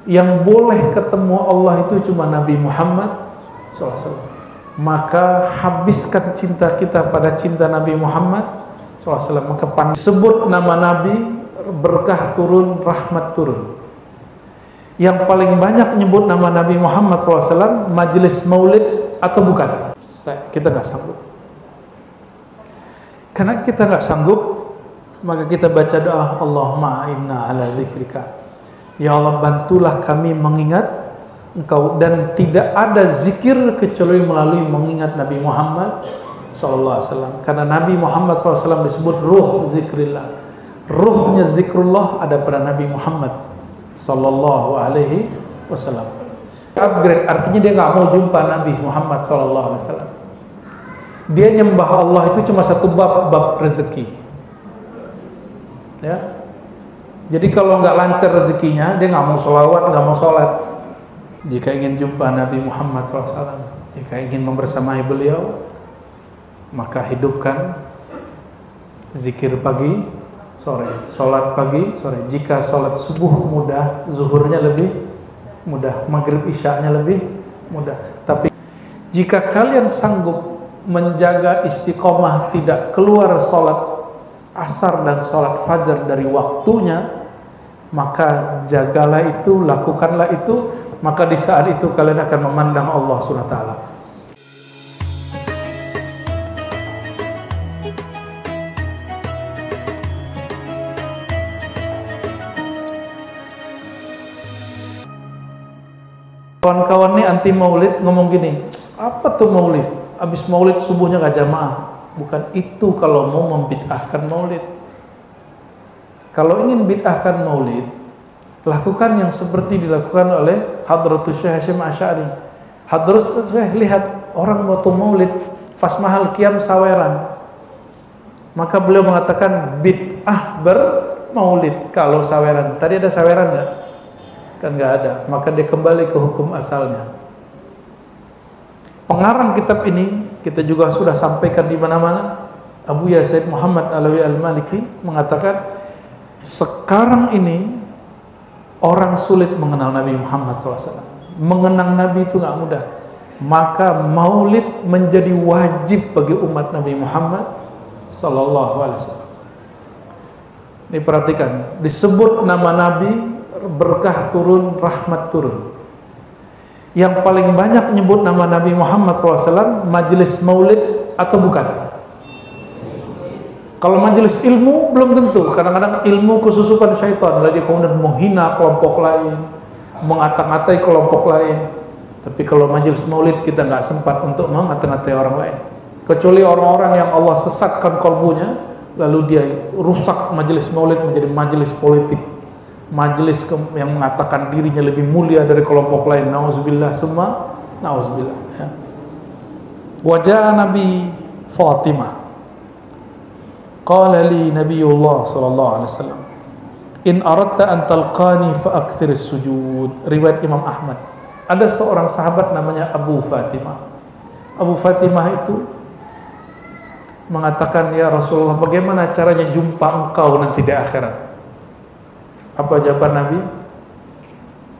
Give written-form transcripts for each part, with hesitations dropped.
yang boleh ketemu Allah itu cuma Nabi Muhammad SAW. Maka habiskan cinta kita pada cinta Nabi Muhammad SAW. Maka sebut nama Nabi, berkah turun, rahmat turun. Yang paling banyak nyebut nama Nabi Muhammad SAW majelis maulid atau bukan? Kita nggak sanggup. Karena kita nggak sanggup, maka kita baca doa, Allahumma inna ala zikrika. Ya Allah, bantulah kami mengingat Engkau, dan tidak ada zikir kecuali melalui mengingat Nabi Muhammad SAW. Karena Nabi Muhammad SAW disebut ruh zikrillah. Ruhnya zikrullah ada pada Nabi Muhammad sallallahu alaihi wasallam. Upgrade artinya dia nggak mau jumpa Nabi Muhammad sallallahu alaihi wasallam. Dia nyembah Allah itu cuma satu bab rezeki. Ya. Jadi kalau nggak lancar rezekinya, dia nggak mau sholawat, nggak mau sholat. Jika ingin jumpa Nabi Muhammad SAW, jika ingin membersamai beliau, maka hidupkan zikir pagi, sore, sholat pagi, sore. Jika sholat subuh mudah, zuhurnya lebih mudah, maghrib isya'nya lebih mudah. Tapi jika kalian sanggup menjaga istiqomah, tidak keluar sholat asar dan sholat fajar dari waktunya, maka jagalah itu, lakukanlah itu, maka di saat itu kalian akan memandang Allah Subhanahu wa ta'ala. Kawan-kawan nih anti maulid ngomong gini, apa tuh maulid? Abis maulid subuhnya gak jamaah. Bukan itu kalau mau membid'ahkan maulid. Kalau ingin bid'ahkan maulid, lakukan yang seperti dilakukan oleh Hadratus Syekh Hasyim Asy'ari. Hadratus Syekh lihat orang waktu maulid pas mahal qiyam saweran, maka beliau mengatakan bid'ah bermaulid kalau saweran. Tadi ada saweran nggak? Kan nggak ada. Maka dia kembali ke hukum asalnya. Pengarang kitab ini kita juga sudah sampaikan di mana-mana. Abu Yazid Muhammad Alawi Al-Maliki mengatakan sekarang ini orang sulit mengenal Nabi Muhammad SAW. Mengenang Nabi itu nggak mudah. Maka maulid menjadi wajib bagi umat Nabi Muhammad SAW. Ini perhatikan, disebut nama Nabi, berkah turun, rahmat turun. Yang paling banyak nyebut nama Nabi Muhammad SAW majelis maulid atau bukan? Kalau majelis ilmu belum tentu. Kadang-kadang ilmu kesusupan syaitan, lalu dia kemudian menghina kelompok lain, mengata-ngatai kelompok lain. Tapi kalau majelis maulid kita nggak sempat untuk mengata-ngatai orang lain, kecuali orang-orang yang Allah sesatkan kalbunya, lalu dia rusak majelis maulid menjadi majelis politik, majelis yang mengatakan dirinya lebih mulia dari kelompok lain. Nauzubillah summa nauzubillah. Ya. Wajah Nabi Fatimah, qala li Nabiullah sallallahu alaihi wasallam, in aradta an talqani fa akthir as-sujud. Riwayat Imam Ahmad. Ada seorang sahabat namanya Abu Fatimah. Abu Fatimah itu mengatakan, ya Rasulullah, bagaimana caranya jumpa engkau nanti di akhirat? Apa jawaban Nabi?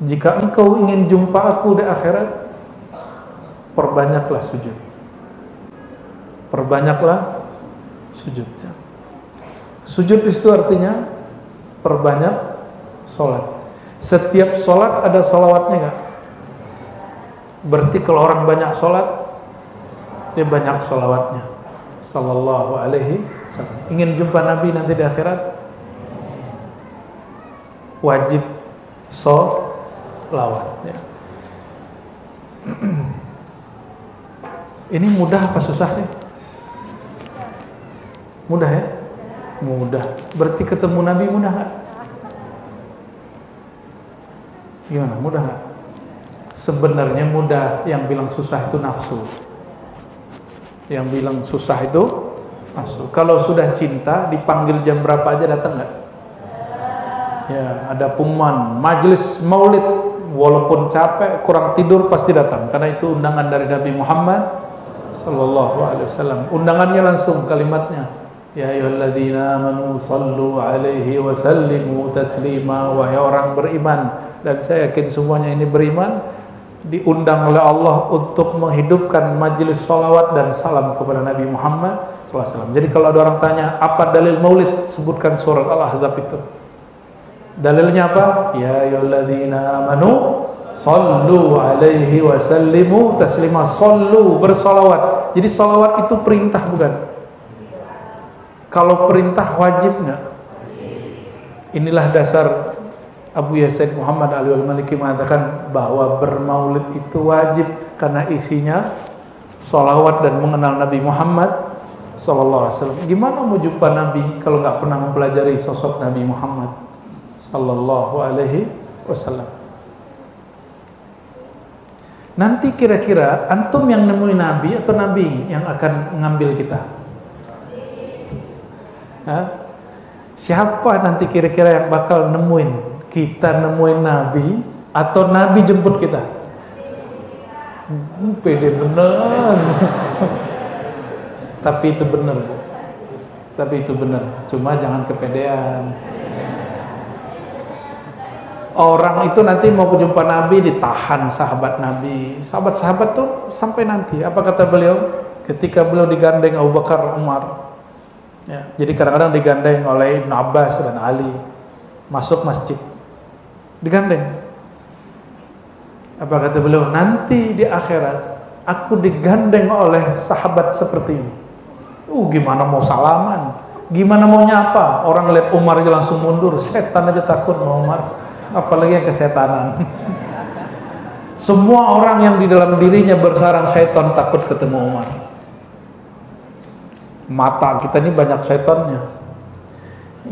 Jika engkau ingin jumpa aku di akhirat, perbanyaklah sujud. Perbanyaklah sujud. Sujud itu artinya perbanyak sholat. Setiap sholat ada sholawatnya nggak? Berarti kalau orang banyak sholat, dia banyak sholawatnya. Sallallahu alaihi wasallam. Ingin jumpa Nabi nanti di akhirat, wajib sholawat. Ya. Ini mudah apa susah sih? Mudah ya? Mudah. Berarti ketemu Nabi mudah nggak? Gimana? Mudah nggak? Sebenarnya mudah. Yang bilang susah itu nafsu. Yang bilang susah itu nafsu. Kalau sudah cinta, dipanggil jam berapa aja datang nggak? Ya, ada pengumuman majelis maulid, walaupun capek, kurang tidur pasti datang. Karena itu undangan dari Nabi Muhammad sallallahu alaihi wasallam. Undangannya langsung kalimatnya, ya ayyuhalladzina amanu sallu alaihi wa sallimu taslima. Wahai orang beriman, dan saya yakin semuanya ini beriman, diundang oleh Allah untuk menghidupkan majelis salawat dan salam kepada Nabi Muhammad SAW. Jadi kalau ada orang tanya apa dalil maulid, sebutkan surat Al-Ahzab itu. Dalilnya apa? Ya ayyuhalladzina amanu sallu alaihi wa sallimu taslima. Sallu, bersalawat. Jadi salawat itu perintah bukan? Kalau perintah wajib nggak? Inilah dasar Abu Yazid Muhammad Ali al-Maliki mengatakan bahwa bermaulid itu wajib karena isinya sholawat dan mengenal Nabi Muhammad sallallahu alaihi wasallam. Gimana mau jumpa Nabi kalau nggak pernah mempelajari sosok Nabi Muhammad sallallahu alaihi wasallam? Nanti kira-kira antum yang nemuin Nabi atau Nabi yang akan mengambil kita? Hah? Siapa nanti kira-kira yang bakal nemuin? Kita nemuin Nabi atau Nabi jemput kita? Pede bener. Tapi itu bener. Tapi itu bener. Cuma jangan kepedean. Orang itu nanti mau jumpa Nabi ditahan sahabat Nabi. Sahabat-sahabat tuh sampai nanti. Apa kata beliau? Ketika beliau digandeng Abu Bakar, Umar. Ya, jadi kadang-kadang digandeng oleh Ibn Abbas dan Ali. Masuk masjid. Digandeng. Apa kata beliau? Nanti di akhirat aku digandeng oleh sahabat seperti ini. Gimana mau salaman? Gimana mau nyapa? Orang lihat Umar aja langsung mundur. Setan aja takut sama Umar. Apalagi yang kesetanan. Semua orang yang di dalam dirinya bersarang syaitan takut ketemu Umar. Mata kita ini banyak syaitannya.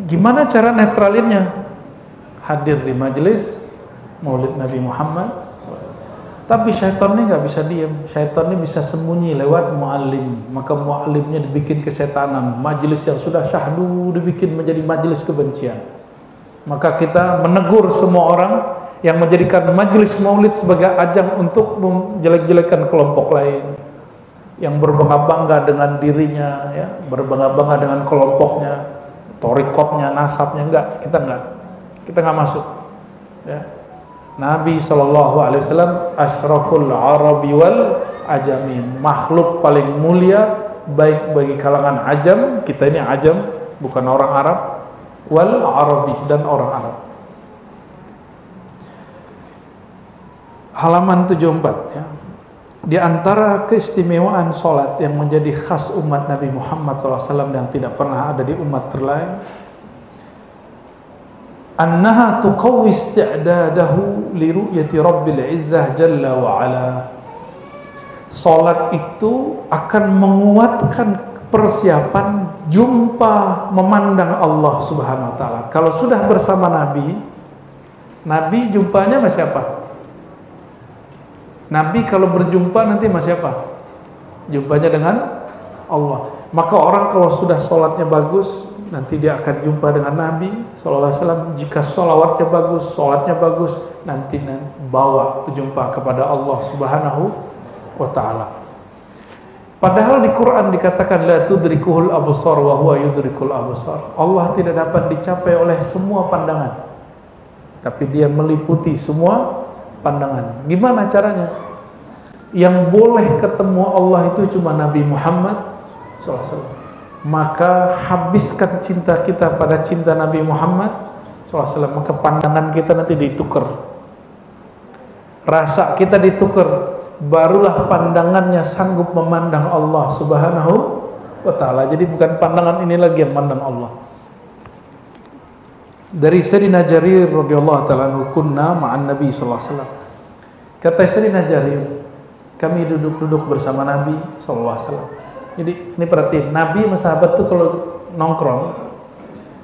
Gimana cara netralinnya? Hadir di majelis maulid Nabi Muhammad. Tapi syaitan ini nggak bisa diam. Syaitan ini bisa sembunyi lewat muallim. Maka muallimnya dibikin kesetanan. Majelis yang sudah syahdu dibikin menjadi majelis kebencian. Maka kita menegur semua orang yang menjadikan majelis maulid sebagai ajang untuk menjelek-jelekan kelompok lain, yang berbangga-bangga dengan dirinya, ya, berbangga-bangga dengan kelompoknya, torikotnya, nasabnya. Kita nggak masuk. Ya. Nabi SAW asyraful arabi wal ajamin, makhluk paling mulia baik bagi kalangan ajam, kita ini ajam bukan orang Arab, wal arabi, dan orang Arab. Halaman 74 ya. Di antara keistimewaan sholat yang menjadi khas umat Nabi Muhammad SAW yang tidak pernah ada di umat terlain, annaha tuqawwi isti'dadahu li ru'yati Rabbil Izzah Jalla wa Ala. Sholat itu akan menguatkan persiapan jumpa memandang Allah Subhanahu wa Ta'ala. Kalau sudah bersama Nabi jumpanya sama siapa? Nabi kalau berjumpa nanti sama siapa? Jumpanya dengan Allah. Maka orang kalau sudah sholatnya bagus, nanti dia akan jumpa dengan Nabi SAW. Jika sholawatnya bagus, sholatnya bagus, nanti bawa berjumpa kepada Allah Subhanahu wa Ta'ala. Padahal di Quran dikatakan la tudrikuhul absar wa huwa yudrikul absar. Allah tidak dapat dicapai oleh semua pandangan, tapi dia meliputi semua pandangan. Gimana caranya? Yang boleh ketemu Allah itu cuma Nabi Muhammad SAW. Maka habiskan cinta kita pada cinta Nabi Muhammad SAW. Maka pandangan kita nanti ditukar, rasa kita ditukar, barulah pandangannya sanggup memandang Allah Subhanahu wa Ta'ala. Jadi bukan pandangan ini lagi yang memandang Allah. Dari Sayyidina Jarir radhiyallahu ta'ala anhu, kunna ma'an Nabi sallallahu alaihi wasallam. Kata Sayyidina Jarir, kami duduk-duduk bersama Nabi sallallahu alaihi wasallam. Jadi ini perhatiin, Nabi sama sahabat tuh kalau nongkrong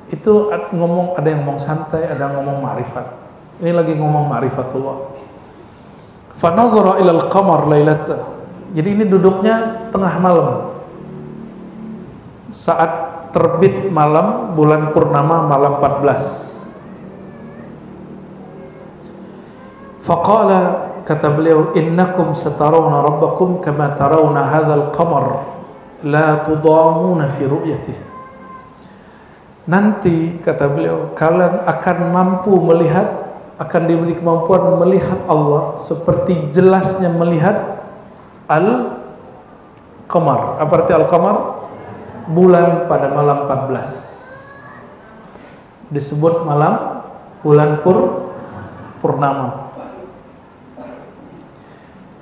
itu ngomong, ada yang ngomong santai, ada yang ngomong ma'rifat. Ini lagi ngomong ma'rifatullah. Fa nazara ila al-qamar lailata. Jadi ini duduknya tengah malam. Saat terbit malam bulan purnama, malam 14. Faqala, kata beliau, innakum satarawna rabbakum kama tarawna hadzal qamar la tudamuna fi ru'yatihi. Nanti kata beliau, kalian akan mampu melihat akan diberi kemampuan melihat Allah seperti jelasnya melihat al-qamar. Apa arti al-qamar? Bulan pada malam 14. Disebut malam bulan purnama.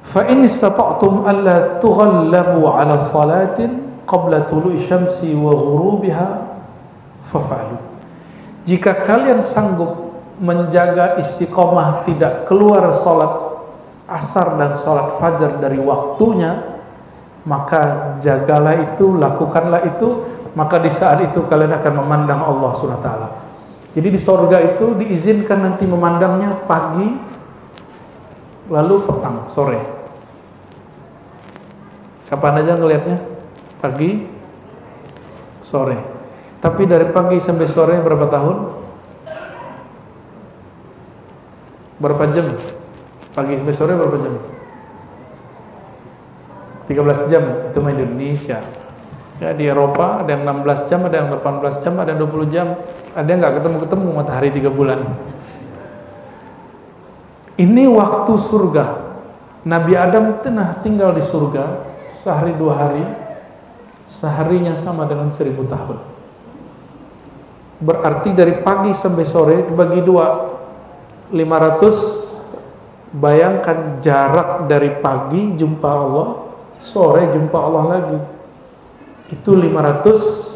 Fa in istata'tum alla tughallabu 'ala salatin qabla tulu'i syamsi wa ghurubiha faf'alu. Jika kalian sanggup menjaga istiqomah tidak keluar salat asar dan salat fajar dari waktunya, maka jagalah itu, lakukanlah itu, maka di saat itu kalian akan memandang Allah Subhanahu wa taala. Jadi di surga itu diizinkan nanti memandangnya pagi, lalu petang, sore. Kapan aja ngelihatnya? Pagi, sore. Tapi dari pagi sampai sore berapa tahun? Berapa jam? Pagi sampai sore berapa jam? 13 jam, itu main di Indonesia. Ya, di Eropa ada yang 16 jam, ada yang 18 jam, ada yang 20 jam. Ada yang nggak ketemu matahari 3 bulan. Ini waktu surga. Nabi Adam tinggal di surga sehari 2 hari. Seharinya sama dengan 1000 tahun. Berarti dari pagi sampai sore dibagi 2, 500. Bayangkan jarak dari pagi jumpa Allah, sore jumpa Allah lagi. Itu 500.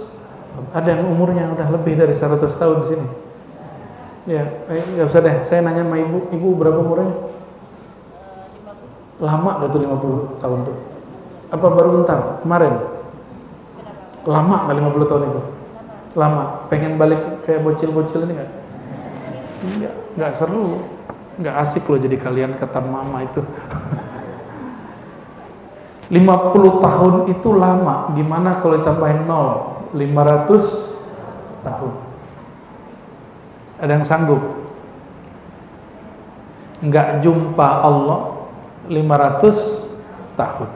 Ada yang umurnya udah lebih dari 100 tahun di sini. Ya, nggak usah deh. Saya nanya sama ibu berapa umurnya? 50. Lama nggak tuh 50 tahun tuh? Apa baru bentar? Kemarin? Lama nggak 50 tahun itu? Lama. Pengen balik kayak bocil-bocil ini nggak? Iya, nggak seru, nggak asik loh jadi kalian kata mama itu. 50 tahun itu lama. Gimana kalau ditambahin 0? 500 tahun. Ada yang sanggup? Nggak jumpa Allah 500 tahun.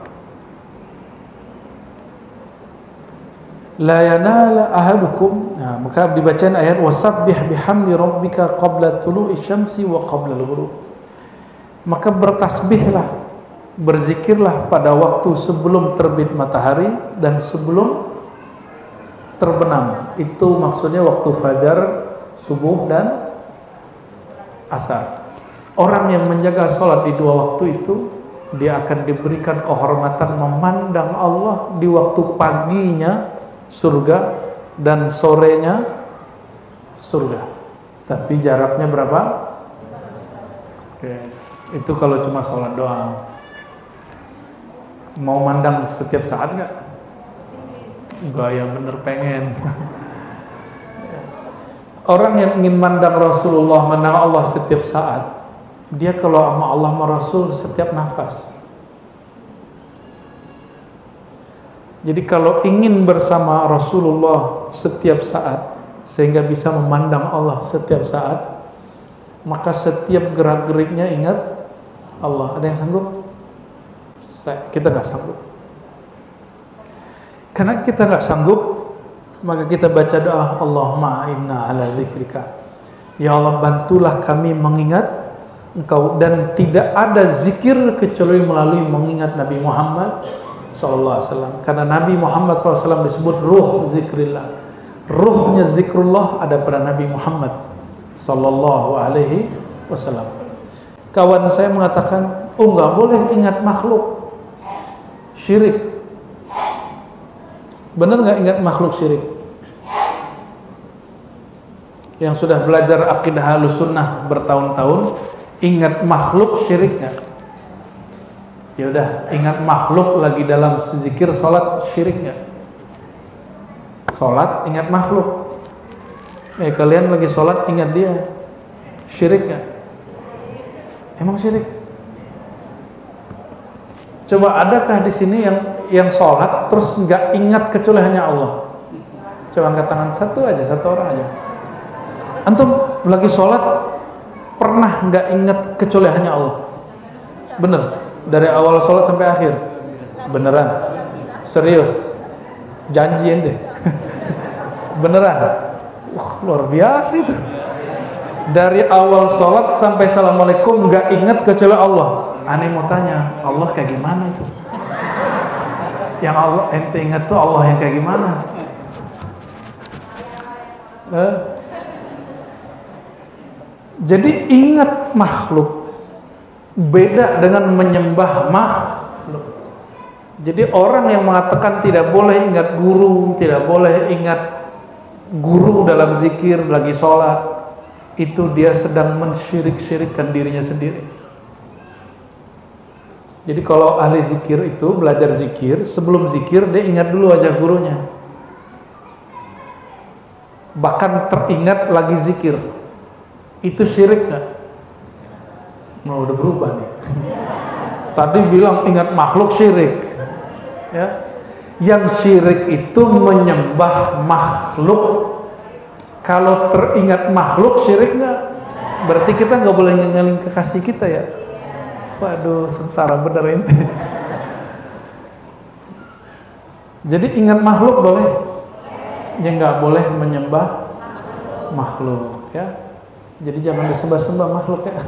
La yanala ahadukum. Nah, maka dibacain ayat wasabbih bihamdi rabbika qabla tulu'i syamsi wa qabla al-ghurub. Maka bertasbihlah, berzikirlah pada waktu sebelum terbit matahari dan sebelum terbenam. Itu maksudnya waktu fajar, subuh dan asar. Orang yang menjaga sholat di 2 waktu itu, dia akan diberikan kehormatan memandang Allah di waktu paginya surga dan sorenya surga. Tapi jaraknya berapa? Oke. Itu kalau cuma sholat doang. Mau mandang setiap saat nggak? Gaya bener pengen. Orang yang ingin mandang Rasulullah, mandang Allah setiap saat, dia kalau sama Allah sama Rasul setiap nafas. Jadi kalau ingin bersama Rasulullah setiap saat sehingga bisa memandang Allah setiap saat, maka setiap gerak-geriknya ingat Allah. Ada yang sanggup? Kita nggak sanggup. Karena kita nggak sanggup, maka kita baca doa, Allahumma inna ala dzikrika. Ya Allah, bantulah kami mengingat Engkau, dan tidak ada zikir kecuali melalui mengingat Nabi Muhammad SAW. Karena Nabi Muhammad SAW disebut ruh zikrillah. Ruhnya zikrullah ada pada Nabi Muhammad SAW. Kawan saya mengatakan, nggak boleh ingat makhluk, syirik. Benar nggak ingat makhluk syirik? Yang sudah belajar akidah Ahlussunnah bertahun-tahun, ingat makhluk syirik nggak? Ya udah, ingat makhluk lagi dalam zikir sholat, syirik nggak? Sholat ingat makhluk. Kalian lagi sholat ingat dia, syirik nggak? Emang syirik? Coba adakah di sini yang sholat terus nggak ingat kecuali hanya Allah? Coba angkat tangan, satu orang aja. Antum lagi sholat pernah nggak ingat kecuali hanya Allah? Bener? Dari awal sholat sampai akhir? Beneran? Serius? Janji ente? Beneran? Luar biasa itu. Dari awal sholat sampai assalamualaikum nggak ingat kecuali Allah. Aneh mau tanya, Allah kayak gimana itu? Yang Allah ente ingat tuh Allah yang kayak gimana? Jadi ingat makhluk beda dengan menyembah makhluk. Jadi orang yang mengatakan tidak boleh ingat guru, tidak boleh ingat guru dalam zikir lagi sholat, itu dia sedang mensyirik-syirikkan dirinya sendiri. Jadi kalau ahli zikir itu belajar zikir, sebelum zikir dia ingat dulu wajah gurunya. Bahkan teringat lagi zikir. Itu syirik gak? Nah, udah berubah nih. Tadi bilang ingat makhluk syirik. Ya. Yang syirik itu menyembah makhluk. Kalau teringat makhluk syirik nggak? Berarti kita nggak boleh ngeling kekasih kita ya. Waduh, sengsara bener ente. Jadi ingat makhluk boleh, ya nggak boleh menyembah makhluk ya. Jadi jangan disembah-sembah makhluk ya.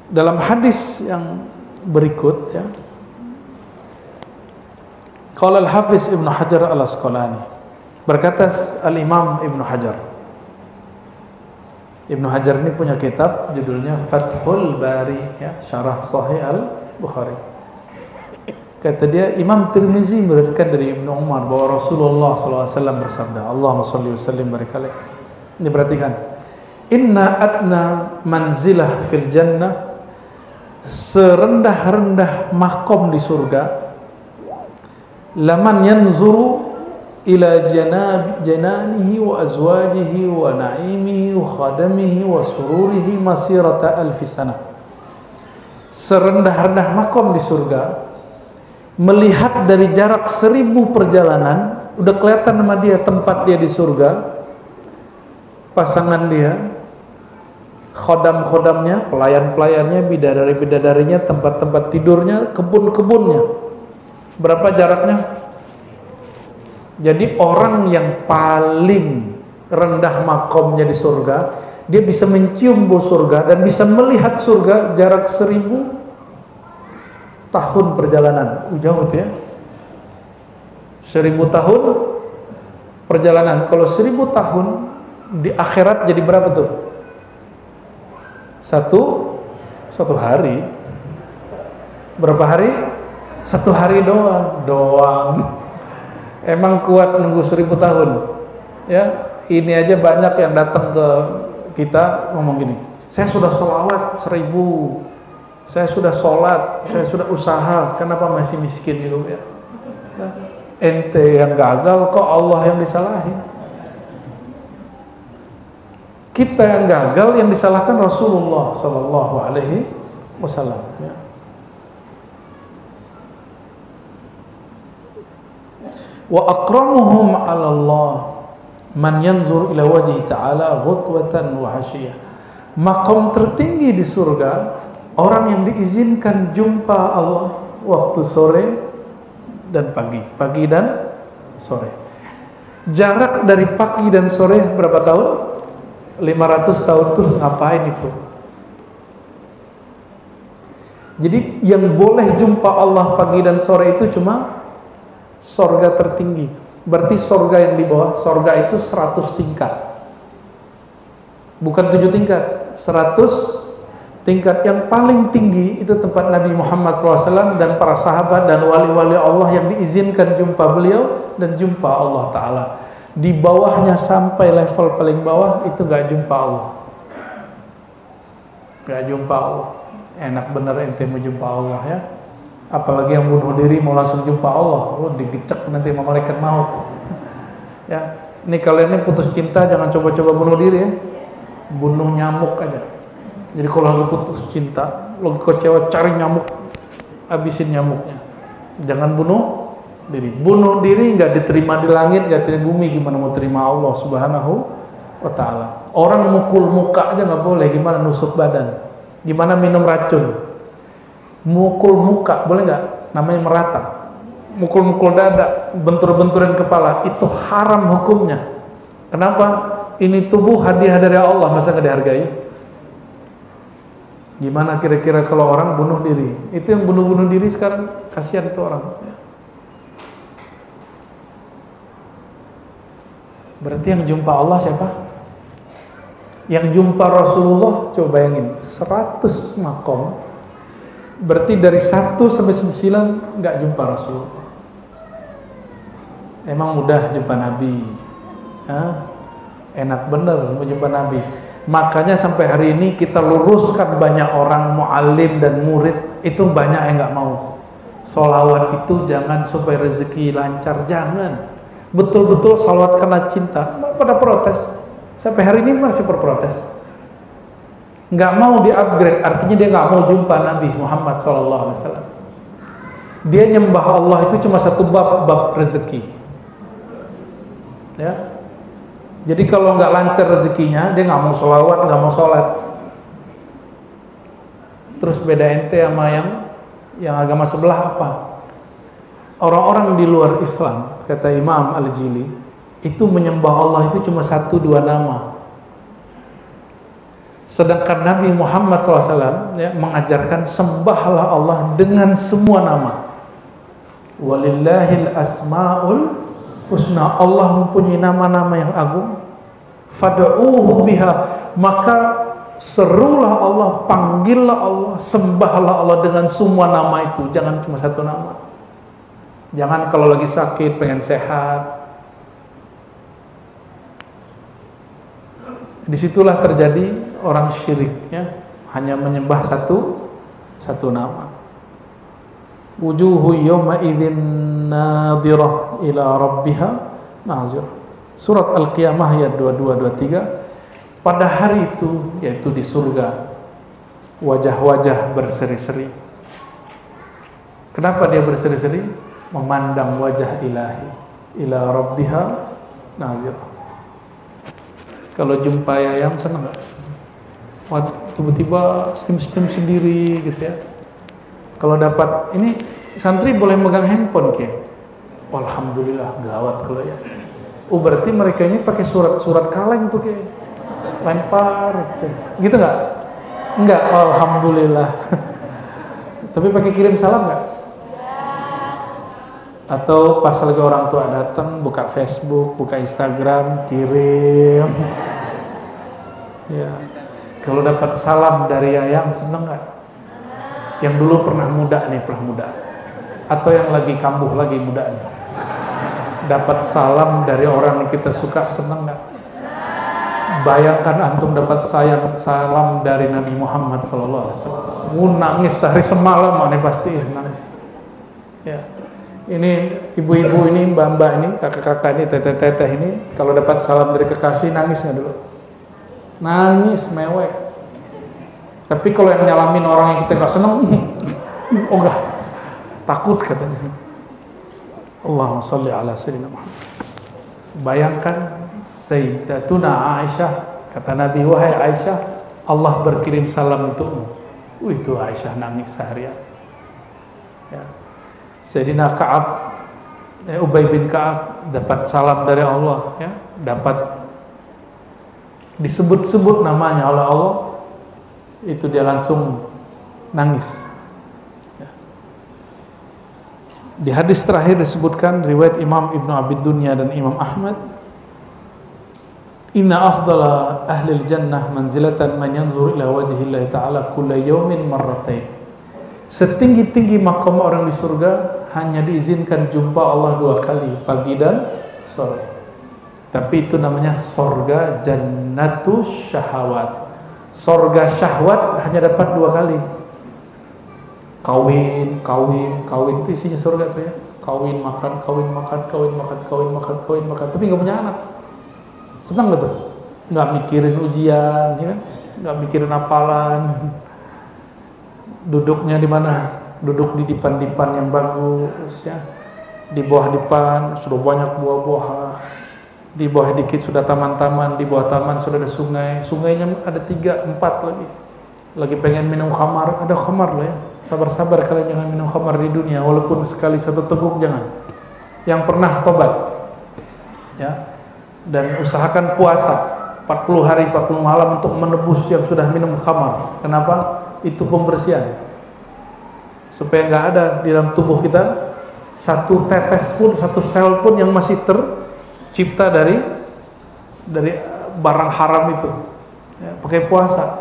Dalam hadis yang berikut ya, qala al-Hafiz Ibnu Hajar al-Asqalani, berkata al-Imam Ibnu Hajar. Ibnu Hajar ini punya kitab judulnya Fathul Bari ya, syarah Sahih Al-Bukhari. Kata dia, Imam Tirmizi meriwayatkan dari Ibnu Umar bahwa Rasulullah SAW bersabda, Allahumma shalli wa sallim barik alaih. Ini perhatikan. Inna adna manzilah fil jannah, serendah-rendah makom di surga, laman yanzuru ila jananihi wa azwajihi wa naimihi wa khadamihi wa sururihi masirata alfi sana. Serendah-rendah makom di surga, melihat dari jarak 1000 perjalanan, udah kelihatan sama dia tempat dia di surga, pasangan dia, khodam-khodamnya, pelayan-pelayannya, bidadari-bidadarinya, tempat-tempat tidurnya, kebun-kebunnya. Berapa jaraknya? Jadi orang yang paling rendah makomnya di surga, dia bisa mencium bau surga dan bisa melihat surga jarak 1000 tahun perjalanan. Jauh itu ya. 1000 tahun perjalanan. Kalau 1000 tahun di akhirat jadi berapa tuh? Satu hari. Berapa hari? 1 hari doang. Emang kuat nunggu 1000 tahun? Ya, ini aja banyak yang datang ke kita ngomong gini, saya sudah sholawat 1000, saya sudah sholat, saya sudah usaha, kenapa masih miskin gitu ya? Ente yang gagal kok Allah yang disalahin? Kita yang gagal yang disalahkan Rasulullah Sallallahu Alaihi Wasallam. Ya. Wa akramuhum 'ala Allah man yanzur ila wajhi ta'ala ghutwatan wa hasyiyah. Maqam tertinggi di surga orang yang diizinkan jumpa Allah waktu sore dan pagi dan sore. Jarak dari pagi dan sore berapa tahun? 500 tahun. Terus ngapain itu? Jadi yang boleh jumpa Allah pagi dan sore itu cuma sorga tertinggi. Berarti sorga yang di bawah, sorga itu 100 tingkat, bukan 7 tingkat, 100 tingkat. Yang paling tinggi itu tempat Nabi Muhammad SAW dan para sahabat dan wali-wali Allah yang diizinkan jumpa beliau dan jumpa Allah Ta'ala. Di bawahnya sampai level paling bawah itu gak jumpa Allah, gak jumpa Allah. Enak bener ente mau jumpa Allah ya. Apalagi yang bunuh diri mau langsung jumpa Allah, digecek nanti sama malaikat maut. Ya, ini kalian ini putus cinta jangan coba-coba bunuh diri ya, bunuh nyamuk aja. Jadi kalau lagi putus cinta, lagi kecewa, cari nyamuk, habisin nyamuknya. Jangan bunuh diri. Bunuh diri nggak diterima di langit, nggak diterima di bumi, gimana mau terima Allah Subhanahu wa Ta'ala? Orang mukul muka aja nggak boleh, gimana nusuk badan? Gimana minum racun? Mukul muka boleh nggak? Namanya meratap. mukul-mukul dada, bentur-benturin kepala, itu haram hukumnya. Kenapa? Ini tubuh hadiah dari Allah, masa nggak dihargai? Gimana kira-kira kalau orang bunuh diri? Itu yang bunuh-bunuh diri sekarang, kasihan itu orang. Berarti yang jumpa Allah siapa? Yang jumpa Rasulullah, coba bayangin, 100 makom. Berarti dari 1 sampai 9 nggak jumpa Rasulullah. Emang mudah jumpa Nabi? Enak bener mau jumpa Nabi. Makanya sampai hari ini kita luruskan banyak orang muallim dan murid itu banyak yang nggak mau. Sholawat itu jangan supaya rezeki lancar, jangan. Betul-betul sholawat karena cinta, pada protes. Sampai hari ini masih berprotes. Nggak mau di-upgrade, artinya dia nggak mau jumpa Nabi Muhammad SAW. Dia nyembah Allah itu cuma satu bab rezeki. Ya. Jadi kalau nggak lancar rezekinya, dia nggak mau sholawat, nggak mau sholat. Terus beda ente sama yang agama sebelah apa? Orang-orang di luar Islam, kata Imam Al-Jili, itu menyembah Allah itu cuma 1-2 nama. Sedangkan Nabi Muhammad SAW mengajarkan sembahlah Allah dengan semua nama. Walillahil asma'ul husna, Allah mempunyai nama-nama yang agung. Fad'uhu biha, maka serulah Allah, panggillah Allah, sembahlah Allah dengan semua nama itu, jangan cuma satu nama. Jangan kalau lagi sakit pengen sehat. Disitulah terjadi orang syirik, ya, hanya menyembah satu nama. Wujuhu yawma idzin nadhirah ila rabbiha nazirah. Surat Al-Qiyamah ayat 22-23. Pada hari itu, yaitu di surga, wajah-wajah berseri-seri. Kenapa dia berseri-seri? Memandang wajah ilahi. Ila rabbiha nazirah. Kalau jumpa ayam senang nggak? Tiba-tiba senyum-senyum sendiri gitu ya. Kalau dapat ini santri boleh megang handphone kayak, alhamdulillah, gawat kalau ya. Berarti mereka ini pakai surat kaleng tuh kayak lempar gitu nggak? Enggak, alhamdulillah. Tapi pakai kirim salam nggak? Atau pas lagi orang tua datang, buka Facebook, buka Instagram, kirim. Ya. Kalau dapat salam dari ayang seneng nggak? Yang dulu pernah muda, atau yang lagi kambuh lagi mudanya, dapat salam dari orang yang kita suka, seneng nggak? Bayangkan antum dapat salam dari Nabi Muhammad SAW, nangis sehari semalam, aneh pasti nangis. Ya, ini ibu-ibu ini, mbak-mbak ini, kakak-kakak ini, teteh-teteh ini, kalau dapat salam dari kekasih nangis nggak dulu? Nangis mewek. Tapi kalau yang nyalamin orang yang kita nggak seneng, enggak, takut katanya. Allahumma sholli ala sayyidina Muhammad. Bayangkan Sayyidatuna Aisyah, kata Nabi, wahai Aisyah, Allah berkirim salam untukmu. Itu Aisyah nangis seharian. Ya. Sayyidina Ka'ab, Ubay bin Ka'ab dapat salam dari Allah, ya, dapat disebut-sebut namanya oleh Allah. Itu dia langsung nangis. Di hadis terakhir disebutkan riwayat Imam Ibnu Abi Dunya dan Imam Ahmad, inna afdala ahlil jannah manzilatan man yanzur ila wajhillahi ta'ala kulla yawmin marratain. Setinggi-tinggi makam orang di surga hanya diizinkan jumpa Allah 2 kali, pagi dan sore. Tapi itu namanya surga jannatus syahawat. Surga syahwat hanya dapat 2 kali. Kawin itu isinya surga tuh ya. Kawin makan, tapi nggak punya anak. Senang gak tuh? Nggak mikirin ujian, ya? Nggak mikirin hafalan. Duduknya di mana? Duduk di dipan-dipan yang bagus, ya. Di bawah dipan sudah banyak buah-buahan. Di bawah dikit sudah taman-taman, di bawah taman sudah ada sungai, sungainya ada 3-4 lagi. Lagi pengen minum khamar, ada khamar loh ya. Sabar-sabar kalian jangan minum khamar di dunia, walaupun sekali satu teguk jangan. Yang pernah tobat, ya, dan usahakan puasa 40 hari 40 malam untuk menebus yang sudah minum khamar. Kenapa? Itu pembersihan, supaya nggak ada di dalam tubuh kita satu tetes pun, satu sel pun yang masih tercipta dari barang haram itu. Ya, pakai puasa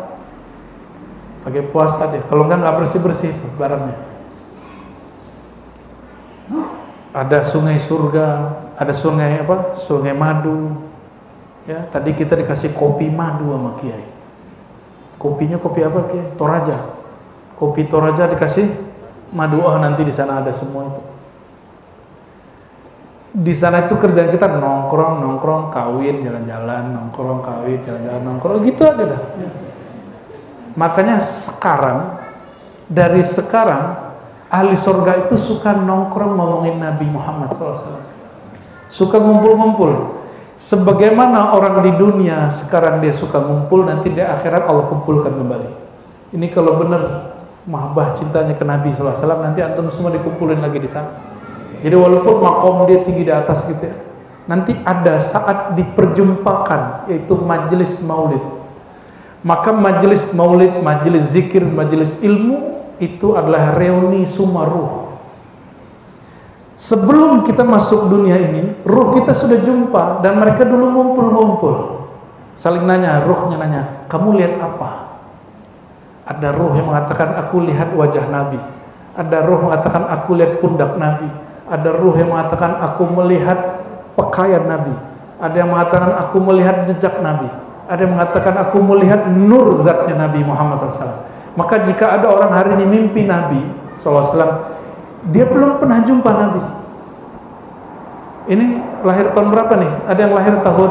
dia. Kalau nggak bersih itu barangnya. Ada sungai surga, ada sungai apa? Sungai madu. Ya, tadi kita dikasih kopi madu sama Kiai. Kopinya kopi apa Kiai? Toraja. Kopi Toraja dikasih madu. Oh, nanti di sana ada semua itu. Di sana itu kerjaan kita nongkrong, kawin, jalan-jalan, nongkrong, kawin, jalan-jalan, nongkrong, gitu aja dah. Makanya dari sekarang ahli surga itu suka nongkrong ngomongin Nabi Muhammad SAW, suka ngumpul-ngumpul. Sebagaimana orang di dunia sekarang dia suka ngumpul, nanti di akhirat Allah kumpulkan kembali. Ini kalau benar mahabbah cintanya ke Nabi SAW, nanti antum semua dikumpulin lagi di sana. Jadi walaupun makom dia tinggi di atas gitu ya, nanti ada saat diperjumpakan, yaitu majelis maulid. Maka majelis maulid, majelis zikir, majelis ilmu itu adalah reuni semua ruh. Sebelum kita masuk dunia ini, ruh kita sudah jumpa dan mereka dulu ngumpul-ngumpul. Saling nanya, ruhnya nanya, kamu lihat apa? Ada ruh yang mengatakan aku lihat wajah Nabi. Ada ruh mengatakan aku lihat pundak Nabi. Ada ruh yang mengatakan aku melihat pakaian Nabi. Ada yang mengatakan aku melihat jejak Nabi. Ada yang mengatakan aku melihat nur zatnya Nabi Muhammad SAW. Maka jika ada orang hari ini mimpi Nabi SAW, dia belum pernah jumpa Nabi. Ini lahir tahun berapa nih? Ada yang lahir tahun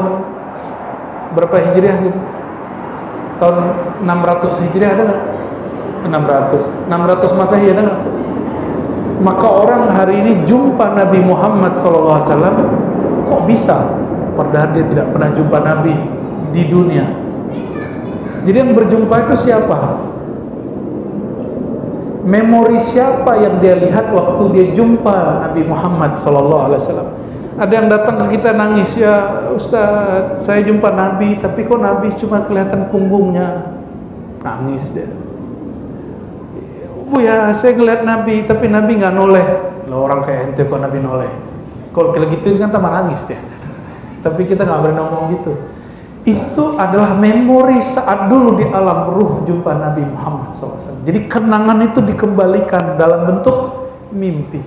berapa Hijriah gitu? Tahun 600 Hijriah ada nggak? 600 Masehi ada nggak? Maka orang hari ini jumpa Nabi Muhammad SAW, kok bisa? Padahal dia tidak pernah jumpa Nabi di dunia. Jadi yang berjumpa itu siapa? Memori siapa yang dia lihat waktu dia jumpa Nabi Muhammad SAW? Ada yang datang ke kita nangis, ya Ustaz, saya jumpa Nabi, tapi kok Nabi cuma kelihatan punggungnya. Nangis dia. Bu ya, saya ngeliat Nabi, tapi Nabi nggak noleh. Loh, orang kayak ente kok Nabi noleh? Kalau kayak gitu kan tambah nangis dia. Tapi kita nggak berani ngomong gitu. Itu adalah memori saat dulu di alam ruh jumpa Nabi Muhammad SAW. Jadi kenangan itu dikembalikan dalam bentuk mimpi.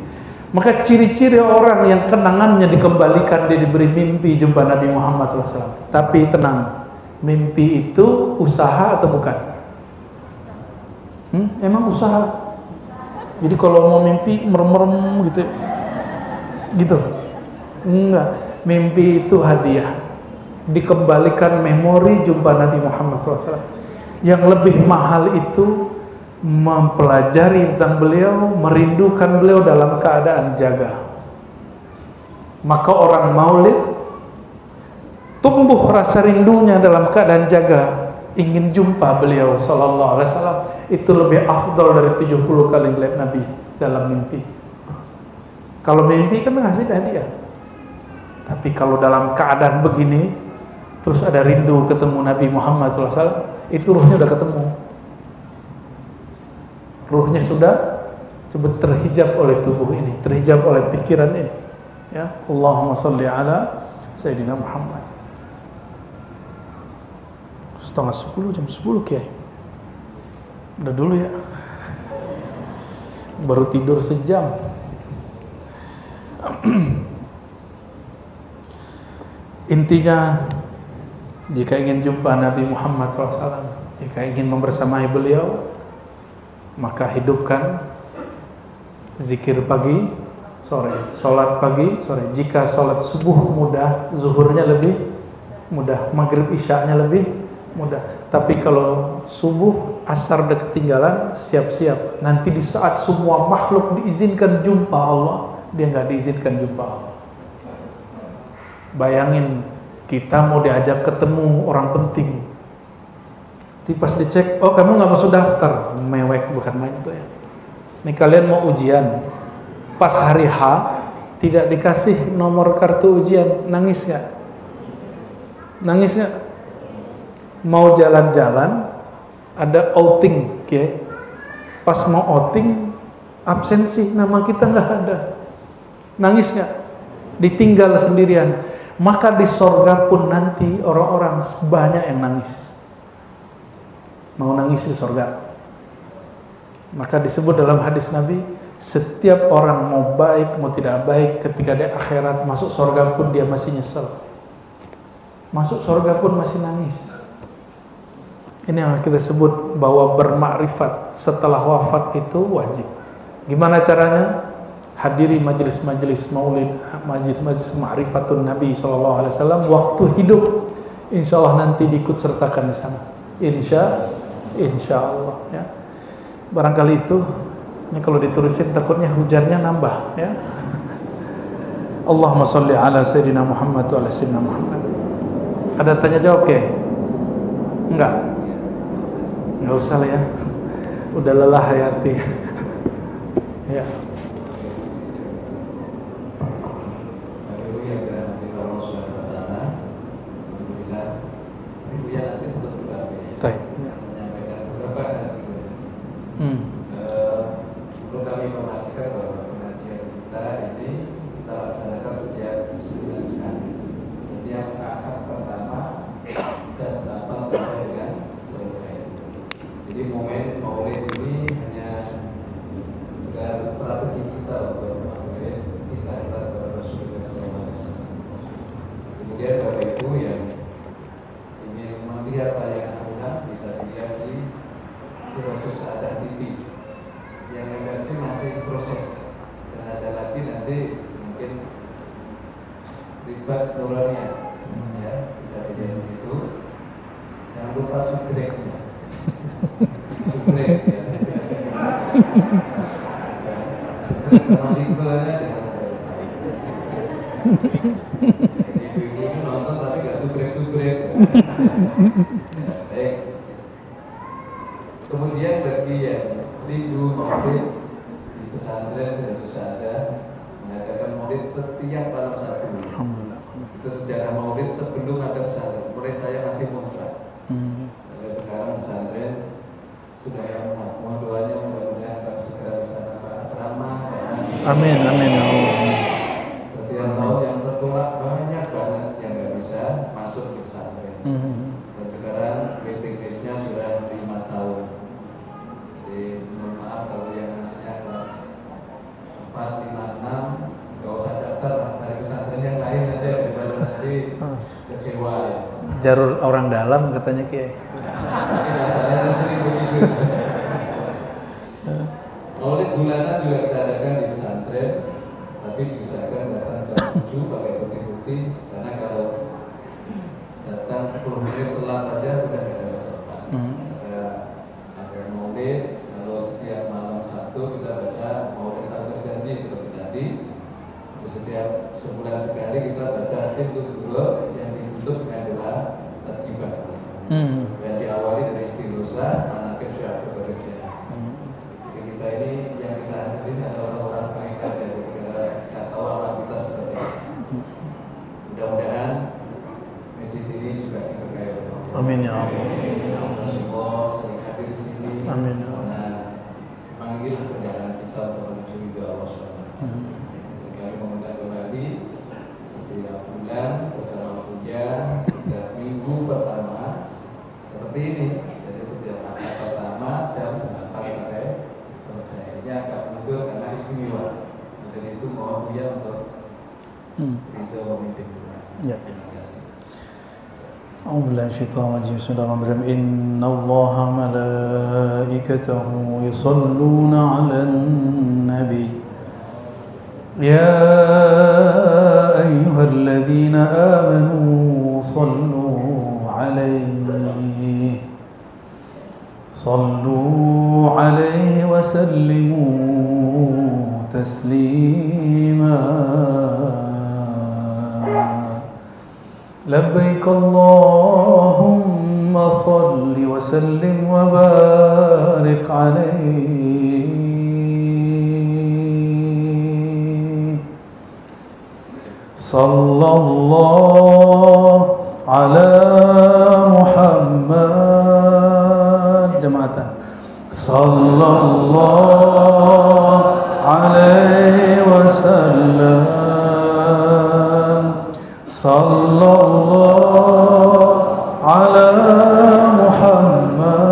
Maka ciri-ciri orang yang kenangannya dikembalikan, dia diberi mimpi jumpa Nabi Muhammad SAW. Tapi tenang, mimpi itu usaha atau bukan? Emang usaha. Jadi kalau mau mimpi merem-merem gitu, enggak. Mimpi itu hadiah. Dikembalikan memori jumpa Nabi Muhammad SAW. Yang lebih mahal itu mempelajari tentang beliau, merindukan beliau dalam keadaan jaga. Maka orang maulid tumbuh rasa rindunya dalam keadaan jaga, ingin jumpa beliau sallallahu alaihi wasallam. Itu lebih afdal dari 70 kali ngeliat Nabi dalam mimpi. Kalau mimpi kan ngasih hadiah. Tapi kalau dalam keadaan begini, terus ada rindu ketemu Nabi Muhammad SAW, itu ruhnya udah ketemu. Ruhnya sudah coba terhijab oleh tubuh ini, terhijab oleh pikiran ini. Ya, Allahumma salli ala Sayyidina Muhammad. Setengah 10, jam 10 Kiai. Udah dulu ya. Baru tidur sejam. Intinya, jika ingin jumpa Nabi Muhammad SAW, jika ingin membersamai beliau, maka hidupkan zikir pagi, sore, sholat pagi, sore. Jika sholat subuh mudah, zuhurnya lebih mudah, maghrib isya'nya lebih mudah. Tapi kalau subuh, asar udah ketinggalan, siap-siap. Nanti di saat semua makhluk diizinkan jumpa Allah, dia nggak diizinkan jumpa Allah. Bayangin, kita mau diajak ketemu orang penting, Pas dicek, oh kamu nggak masuk daftar, mewek bukan main itu ya. Nih kalian mau ujian, pas hari H tidak dikasih nomor kartu ujian, nangis nggak? Nangis nggak? Mau jalan-jalan, ada outing, okay? Pas mau outing, absensi, nama kita nggak ada. Nangis nggak? Ditinggal sendirian. Maka di sorga pun nanti orang-orang banyak yang nangis. Mau nangis di sorga. Maka disebut dalam hadis Nabi, setiap orang mau baik mau tidak baik, ketika di akhirat masuk sorga pun dia masih nyesel. Masuk sorga pun masih nangis. Ini yang kita sebut bahwa bermakrifat setelah wafat itu wajib. Gimana caranya? Hadiri majelis-majelis maulid, majelis-majelis ma'rifatun Nabi SAW waktu hidup. Insya Allah nanti diikut sertakan di sana. Insya Allah ya. Barangkali itu, ini kalau diterusin takutnya hujannya nambah ya. Allahumma sholli ala Sayyidina Muhammad wa ala Sayyidina Muhammad. Ada tanya jawab ke? Enggak usah lah ya. Udah lelah hayati. Ya. Perlu kami informasikan bahwa pengajian kita ini kita laksanakan setiap sebulan sekali. Setiap akad pertama jam 8 sampai dengan selesai. Jadi momen maulid ini hanya sekedar strategi kita untuk maulid cinta kita kepada Rasulullah SAW. Kemudian Bapak Ibu yang ingin melihat tayangan ulang bisa dilihat di Sirajus Sa'adah TV. Yang versi masih proses dan ada lagi nanti mungkin ribet dolarnya ya, bisa dilihat di situ. Jangan lupa subscribe-nya. Subscribe ya. Sama link-nya jangan lupa. Ibu-ibu ini nonton tapi nggak subscribe. Baik. Kemudian bagi yang rindu maulid di pesantren Sirajus Sa'adah mengadakan maulid setiap malam Sabtu. Itu sejarah maulid sebelum ada pesantren. Mulai saya masih kontrak. Sampai sekarang pesantren sudah yang mohon doanya mudah-mudahan akan segera bisa nambah asrama. Amin ya Allah. Setiap tahun yang tertolak banyak banget yang nggak bisa masuk di pesantren. Dan sekarang waiting list-nya sudah 5 tahun. Jadi mohon maaf kalau yang anaknya kelas 4, 5, 6 gak usah daftar lah, cari pesantren yang lain saja daripada nanti kecewa ya. Jarur orang dalam katanya Kiai. Saya sering begitu. Maulid bulanan juga kita adakan di pesantren, tapi diusahakan datang jam 7 pakai putih-putih, karena kalau datang 10 menit telat saja sudah tidak ada tempat. Ada maulid. Kalau setiap malam Sabtu kita baca maulid berjanji seperti tadi. Terus setiap sebulan sekali kita baca Simtudurul yang ditutup dengan doa tatibah. Dan diawali dari istighosa manaqib Syekh Abdul Qadir Jailani. Jadi kita ini yang kita hadirin adalah orang-orang pengikat dari negara nggak tahu amal kita seperti apa. Mudah-mudahan masjid ini juga diberkahi oleh Allah. Amin ya Allah. Semua sering hadir di sini. Amin ya Allah. Panggil perjalanan kita untuk menuju ridho Allah SWT. Kami mengundang kembali setiap bulan bersama puja setiap minggu pertama seperti ini. Jadi setiap akad pertama jam 8 sampai selesai. Ini agak mundur karena istimewa. Jadi itu mohon puja untuk ridho memimpin kita. Ya. أعوذ بالله من الشيطان الرجيم بسم الله الرحمن الرحيم إن الله ملائكته يصلون على النبي يا أيها الذين آمنوا صلوا عليه وسلموا تسليما لبيك اللهم اللهم صل وسلم وبارك عليه صلى الله على محمد جماعة صلى الله عليه وسلم صلى الله على محمد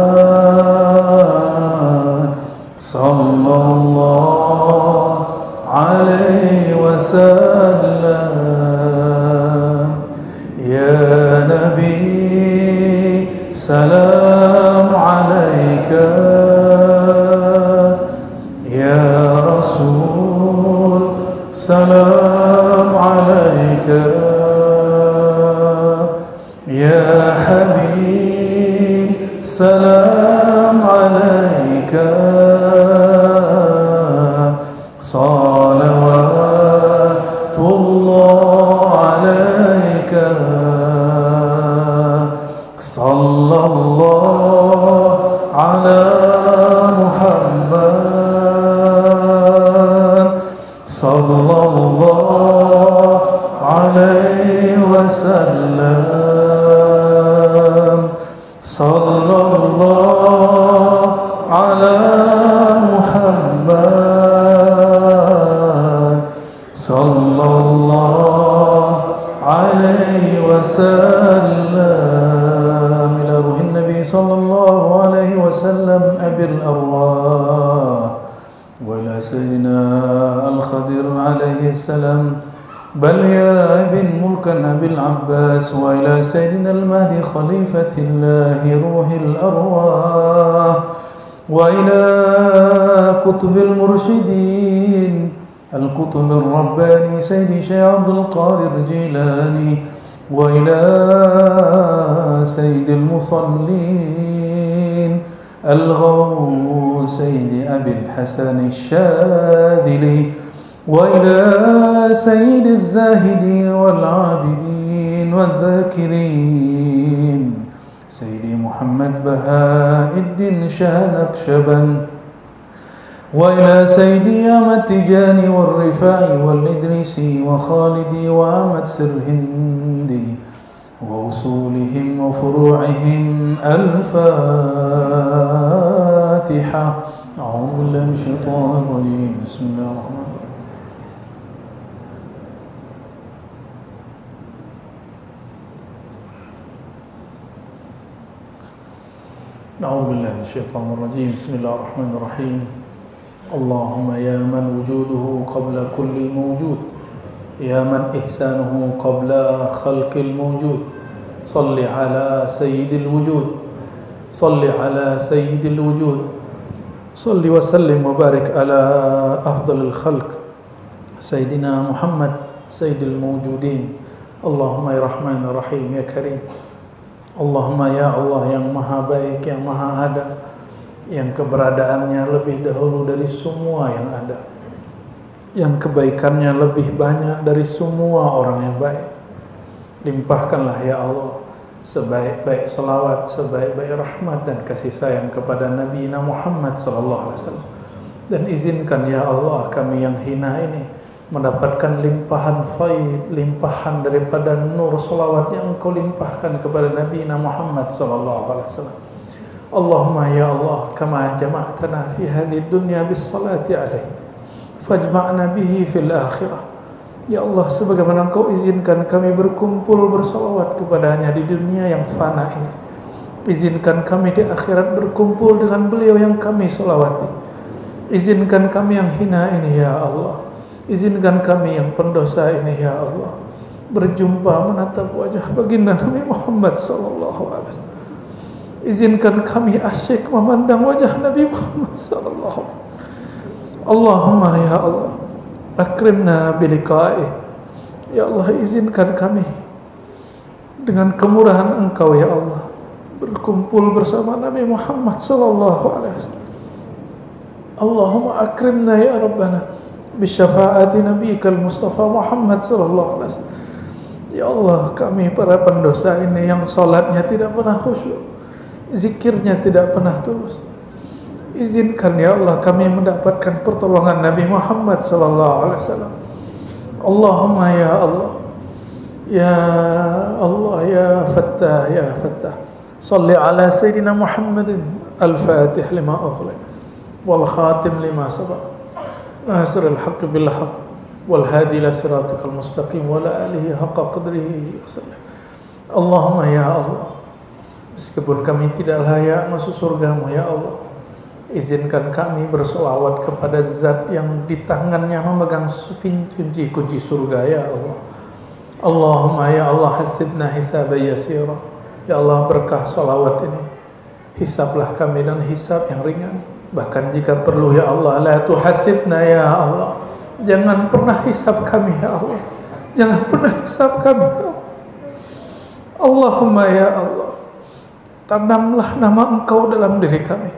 صلى الله عليه وسلم يا نبي سلام عليك يا رسول سلام عليك يا حبيب سلام عليك صلوات الله عليك صلى الله على محمد صلى الله عليه وسلم صلى الله على محمد صلى الله عليه وسلم إلى روح النبي صلى الله عليه وسلم أبي الأرواح وإلى سيدنا الخضر عليه السلام بل يا ابن ملكا أبي العباس وإلى سيدنا المهدي خليفة الله روح الأرواح وإلى كتب المرشدين الكتب الرباني سيدي شيخ عبد القادر جيلاني وإلى سيد المصلين الغوث سيد أبي الحسن الشاذلي وإلى سيد الزاهدين والعابدين والذاكرين سيدي محمد بهاء الدين شاه نقشبند وإلى سيدي أحمد تجاني والرفاعي والإدريسي وخالدي وأحمد سرهندي وأصولهم وفروعهم الفاتحة أعوذ بالله من الشيطان الرجيم بسم الله الرحمن الرحيم أعوذ بالله من الشيطان الرجيم بسم الله الرحمن الرحيم اللهم يا من وجوده قبل كل موجود يا من إحسانه قبل خلق الموجود صل على سيد الوجود صل على سيد الوجود صل وسلم وبارك على أفضل الخلق سيدنا محمد سيد الموجودين اللهم يا رحمن الرحيم يا كريم Allahumma ya Allah yang maha baik, yang maha ada, yang keberadaannya lebih dahulu dari semua yang ada, yang kebaikannya lebih banyak dari semua orang yang baik. Limpahkanlah ya Allah sebaik-baik salawat, sebaik-baik rahmat dan kasih sayang kepada Nabi Muhammad sallallahu alaihi wasallam. Dan izinkan ya Allah kami yang hina ini mendapatkan limpahan faid, limpahan daripada nur salawat yang Engkau limpahkan kepada Nabi Muhammad sallallahu alaihi wasallam. Allahumma ya Allah kama jama'tana fi hadhihi dunya bis salati alaihi fajma'na bihi fil akhirah. Ya Allah, sebagaimana Engkau izinkan kami berkumpul bersalawat kepadanya di dunia yang fana ini, izinkan kami di akhirat berkumpul dengan beliau yang kami salawati. Izinkan kami yang hina ini ya Allah, izinkan kami yang pendosa ini ya Allah berjumpa menatap wajah baginda Nabi Muhammad sallallahu alaihi wasallam. Izinkan kami asyik memandang wajah Nabi Muhammad sallallahu alaihi wasallam. Allahumma ya Allah akrimna biliqa'i. Ya Allah, izinkan kami dengan kemurahan Engkau ya Allah berkumpul bersama Nabi Muhammad sallallahu alaihi wasallam. Allahumma akrimna ya Rabbana bisyafaati nabiyikal Mustafa Muhammad sallallahu alaihi wasallam. Ya Allah, kami para pendosa ini yang sholatnya tidak pernah khusyuk, zikirnya tidak pernah tulus, izinkan ya Allah kami mendapatkan pertolongan Nabi Muhammad sallallahu alaihi wasallam. Allahumma ya Allah, ya Allah, ya Fattah, ya Fattah, salli ala Sayyidina Muhammadin al-Fatih lima ughliq wal khatim lima sabaq nasiril haqq bil haqq wal hadi ila siratikal mustaqim wa ala alihi haqqa qadrihi wasallam. Allahumma ya Allah, meskipun kami tidak layak masuk surgamu ya Allah, izinkan kami bersolawat kepada zat yang di tangannya memegang kunci surga ya Allah. Allahumma ya Allah, hasibna hisaba yasira. Ya Allah, berkah solawat ini, hisablah kami dan hisab yang ringan. Bahkan jika perlu ya Allah, la tuhasibna ya Allah, jangan pernah hisab kami ya Allah, jangan pernah hisab kami ya Allah. Allahumma ya Allah, tanamlah nama Engkau dalam diri kami,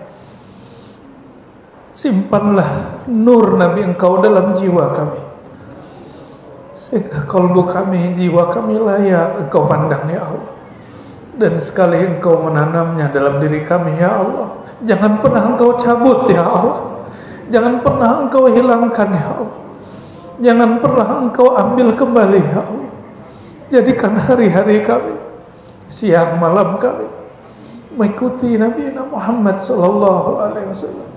simpanlah nur Nabi Engkau dalam jiwa kami, sehingga kalbu kami, jiwa kami layak Engkau pandang ya Allah. Dan sekali Engkau menanamnya dalam diri kami ya Allah, jangan pernah Engkau cabut ya Allah, jangan pernah Engkau hilangkan ya Allah, jangan pernah Engkau ambil kembali ya Allah. Jadikan hari-hari kami, siang malam kami mengikuti Nabi Muhammad sallallahu alaihi wasallam.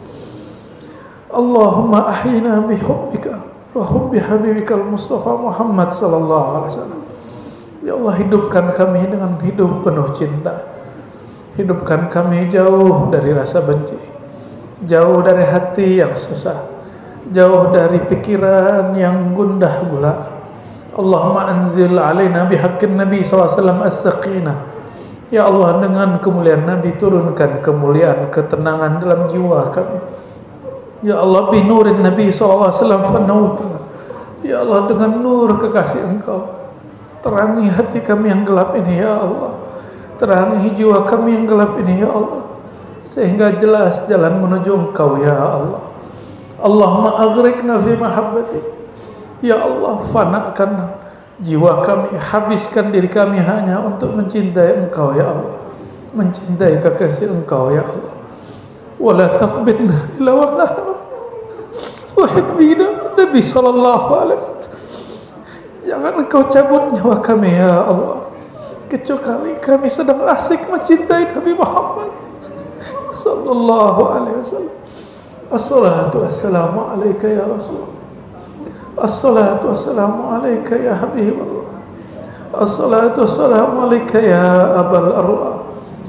Allahumma ahyina bihubbika wa hubbi habibikal Mustafa Muhammad sallallahu alaihi wasallam. Ya Allah, hidupkan kami dengan hidup penuh cinta, hidupkan kami jauh dari rasa benci, jauh dari hati yang susah, jauh dari pikiran yang gundah gulana. Allahumma anzil alaina bihaqqin Nabi sallallahu alaihi wasallam as-sakinah. Ya Allah, dengan kemuliaan Nabi turunkan kemuliaan, ketenangan dalam jiwa kami. Ya Allah, binurin Nabi sallallahu alaihi wasallam fanawwirna. Ya Allah, dengan nur kekasih Engkau, terangi hati kami yang gelap ini ya Allah, terangi jiwa kami yang gelap ini ya Allah, sehingga jelas jalan menuju Engkau ya Allah. Allahumma aghrikna fi mahabbatik. Ya Allah, fanakan jiwa kami, habiskan diri kami hanya untuk mencintai Engkau ya Allah, mencintai kekasih Engkau ya Allah. Wala taqbirna illa wa nahnu muhibbina Nabi sallallahu alaihi wasallam. Jangan Engkau cabut nyawa kami ya Allah, kecuali kami sedang asik mencintai Nabi Muhammad sallallahu alaihi wasallam. Assalatu wassalamu alaika ya Rasulullah, assalatu wassalamu alaika ya Habibullah, assalatu wassalamu alaika ya Abal Arwah,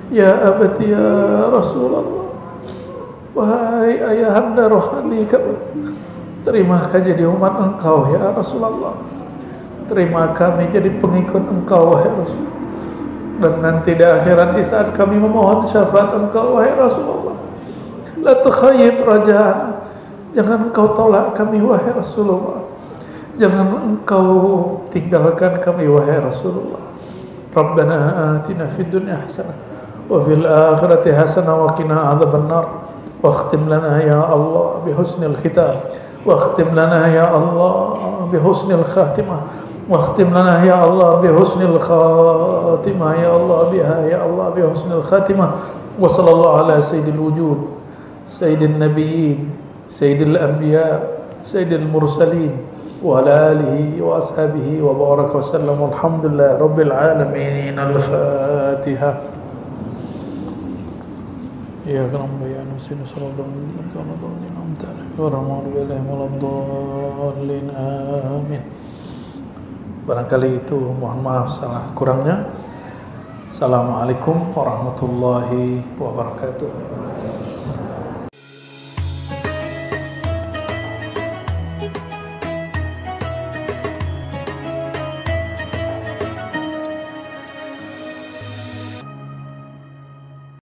ya abati ya Rasulullah. Wahai ayahanda rohani kami, terima kami jadi umat Engkau ya Rasulullah, terima kami jadi pengikut Engkau wahai Rasul. Dan nanti di akhirat, di saat kami memohon syafaat Engkau wahai Rasulullah, la tukhayyib raja'ana, jangan Engkau tolak kami wahai Rasulullah, jangan Engkau tinggalkan kami wahai Rasulullah. Rabbana atina fid dunya hasanah wa fil akhirati hasanah wa qina adzabannar. واختم لنا يا الله بحسن الختام، واختم لنا يا الله بحسن الخاتمة، واختم لنا يا الله بحسن الخاتمة يا الله بها يا الله بحسن الخاتمة. وصلى الله على سيد الوجود، سيد النبيين، سيد الأنبياء، سيد المرسلين، وعلى آله وأصحابه وبارك وسلم. والحمد لله رب العالمين. الفاتحة. Ya kalam bayan usin sallallahu alaihi wasallam. Amin. Barangkali itu mohon maaf salah kurangnya. Assalamualaikum warahmatullahi wabarakatuh.